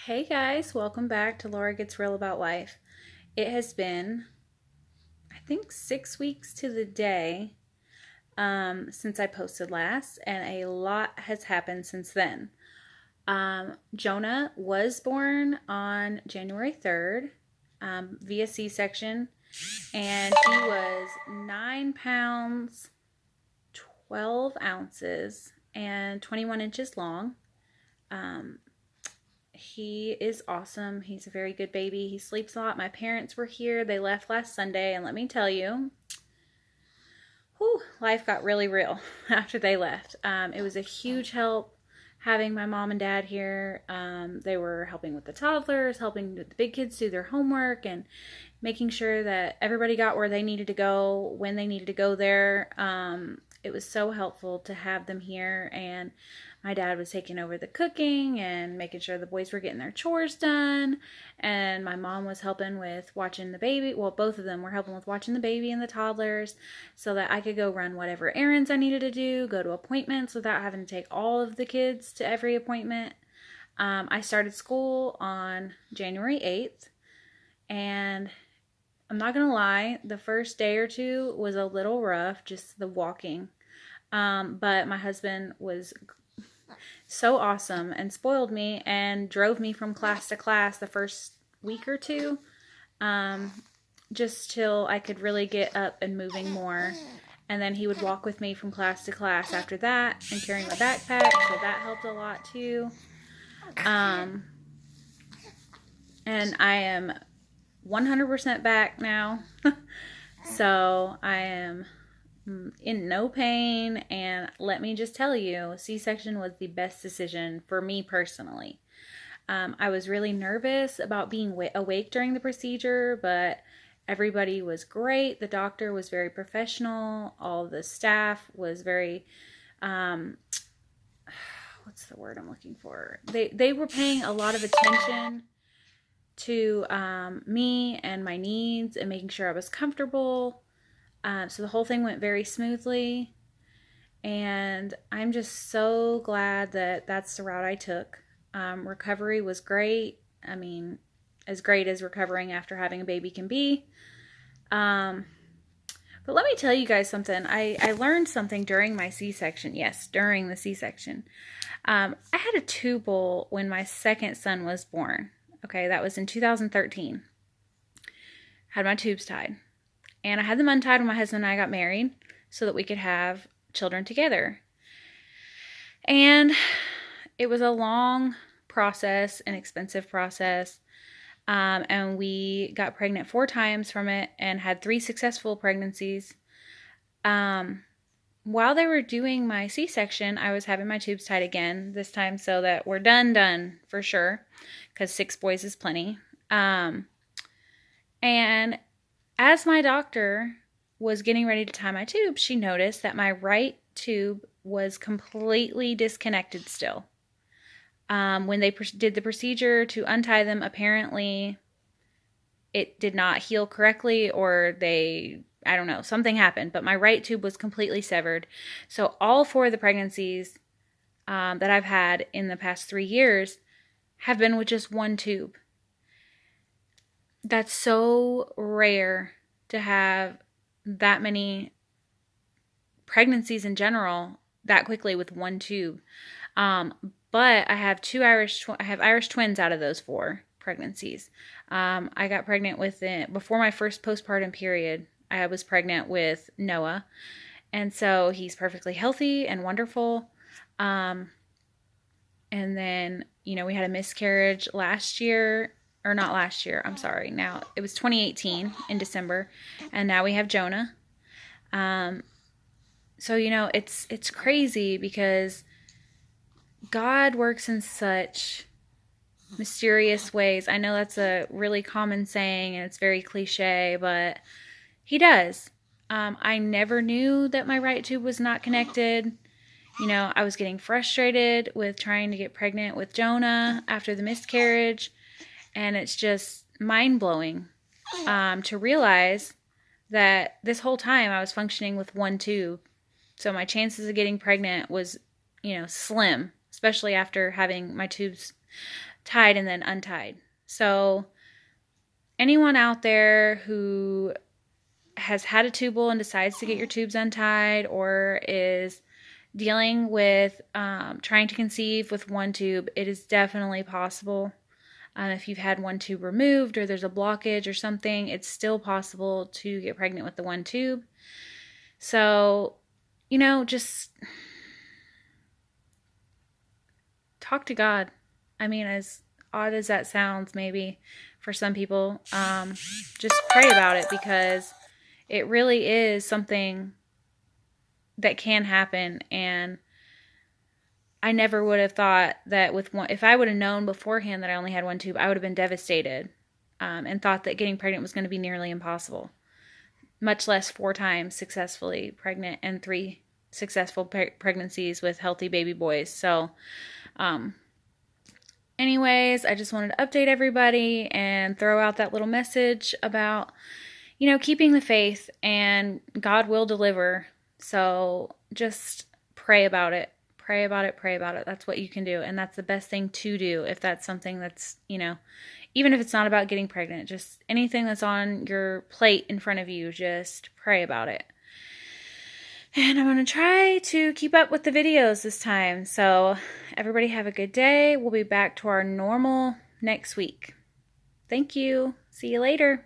Hey guys, welcome back to Laura Gets Real About Life. It has been, I think, 6 weeks to the day since I posted last, and a lot has happened since then. Jonah was born on January 3rd via C section, and he was 9 pounds, 12 ounces, and 21 inches long. He is awesome. He's a very good baby. He sleeps a lot. My parents were here. They left last Sunday, and let me tell you, whew, life got really real after they left. It was a huge help having my mom and dad here. They were helping with the toddlers, helping the big kids do their homework, and making sure that everybody got where they needed to go when they needed to go there. It was so helpful to have them here, and my dad was taking over the cooking and making sure the boys were getting their chores done, and my mom was helping with watching the baby. Well, both of them were helping with watching the baby and the toddlers so that I could go run whatever errands I needed to do, go to appointments without having to take all of the kids to every appointment. I started school on January 8th, and I'm not gonna lie, the first day or two was a little rough, just the walking. But my husband was so awesome and spoiled me and drove me from class to class the first week or two, just till I could really get up and moving more. And then he would walk with me from class to class after that and carrying my backpack, so that helped a lot too. Um, and I am 100% back now. So I am in no pain, and let me just tell you, C-section was the best decision for me personally. I was really nervous about being awake during the procedure, but everybody was great. The doctor was very professional. All the staff was very, what's the word I'm looking for? They were paying a lot of attention to me and my needs and making sure I was comfortable. So the whole thing went very smoothly, and I'm just so glad that that's the route I took. Recovery was great. I mean, as great as recovering after having a baby can be. But let me tell you guys something. I learned something during my C-section. Yes, during the C-section. I had a tubal when my second son was born. Okay, that was in 2013. Had my tubes tied. And I had them untied when my husband and I got married so that we could have children together. And it was a long process, an expensive process. And we got pregnant 4 times from it and had 3 successful pregnancies. While they were doing my C-section, I was having my tubes tied again, this time so that we're done for sure, because 6 boys is plenty. And as my doctor was getting ready to tie my tube, she noticed that my right tube was completely disconnected still. When they did the procedure to untie them, apparently it did not heal correctly, or I don't know, something happened, but my right tube was completely severed. So all 4 of the pregnancies that I've had in the past 3 years have been with just one tube. That's so rare to have that many pregnancies in general that quickly with one tube. But I have Irish twins out of those 4 pregnancies. I got pregnant before my first postpartum period. I was pregnant with Noah, and so he's perfectly healthy and wonderful. And then, we had a miscarriage last year. Or not last year, I'm sorry. Now, it was 2018 in December, and now we have Jonah. So, it's crazy because God works in such mysterious ways. I know that's a really common saying, and it's very cliche, but he does. I never knew that my right tube was not connected. I was getting frustrated with trying to get pregnant with Jonah after the miscarriage. And it's just mind-blowing to realize that this whole time I was functioning with one tube. So my chances of getting pregnant was, slim, especially after having my tubes tied and then untied. So anyone out there who has had a tubal and decides to get your tubes untied, or is dealing with trying to conceive with one tube, it is definitely possible. If you've had one tube removed or there's a blockage or something, it's still possible to get pregnant with the one tube. So, just talk to God. I mean, as odd as that sounds, maybe for some people, just pray about it, because it really is something that can happen. And I never would have thought that with one, if I would have known beforehand that I only had one tube, I would have been devastated, and thought that getting pregnant was going to be nearly impossible, much less 4 times successfully pregnant and 3 successful pregnancies with healthy baby boys. So, anyways, I just wanted to update everybody and throw out that little message about, keeping the faith, and God will deliver. So just pray about it. Pray about it. Pray about it. That's what you can do. And that's the best thing to do if that's something that's, even if it's not about getting pregnant, just anything that's on your plate in front of you, just pray about it. And I'm going to try to keep up with the videos this time. So everybody have a good day. We'll be back to our normal next week. Thank you. See you later.